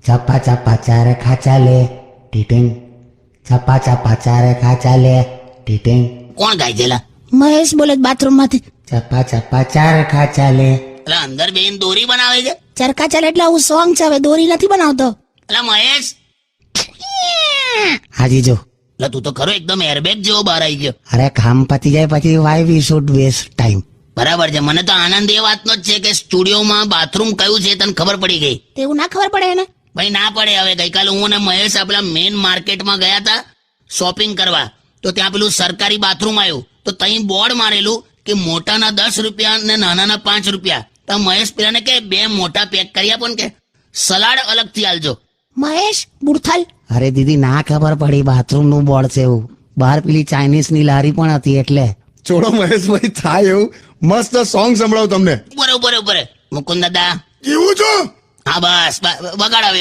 ચપ્પા ચપ્પા ચારે ખાચા લે ટીટિંગ. ચપ્પા ચપ્પા ચારે ખાચા લે ટીટિંગ. કોણ ગાય છે લા? મહેશ બોલે બાથરૂમ માંથી. ચપ્પા ચપ્પા ચારે ખાચા લે. એટલે અંદર બેન દોરી બનાવે છે? ચરખા ચાલે એટલે આવું સોંગ છે, હવે દોરી નથી બનાવતો. એટલે મહેશ, હાજી જો. એટલે તું તો ખરો એકદમ એરબેગ જેવો બહાર આવી ગયો. અરે કામ પતી જાય પછી why we should waste time. બરાબર છે. મને તો આનંદ એ વાતનો જ છે કે સ્ટુડિયોમાં બાથરૂમ કયું છે તને ખબર પડી ગઈ. તેવું ના ખબર પડે એને. ભાઈ ના પડે. હવે ગઈકાલે હું અને મહેશ આપણા મેઇન માર્કેટમાં ગયા હતા શોપિંગ કરવા, તો ત્યાં પેલું સરકારી બાથરૂમ આવ્યું, તો ત્યાં બોર્ડ મારેલું કે મોટાના 10 રૂપિયા ને નાનાના 5 રૂપિયા. તો મહેશ પેલાને કે 2 મોટા પેક કરી આપો ને, કે સલાડ અલગથી આલજો. મહેશ બુડથલ. અરે દીદી ના ખબર પડી બાથરૂમ નું બોર્ડ છે એવું. બહાર પેલી ચાઇનીઝ ની લારી પણ હતી એટલે. છોડો મહેશભાઈ, થાય એવું. મસ્ત સોંગ સંભળાવું તમને. બરોબર બરોબર. મુકુંદ દાદા, કેવું છો? હા બસ વગાડ હવે.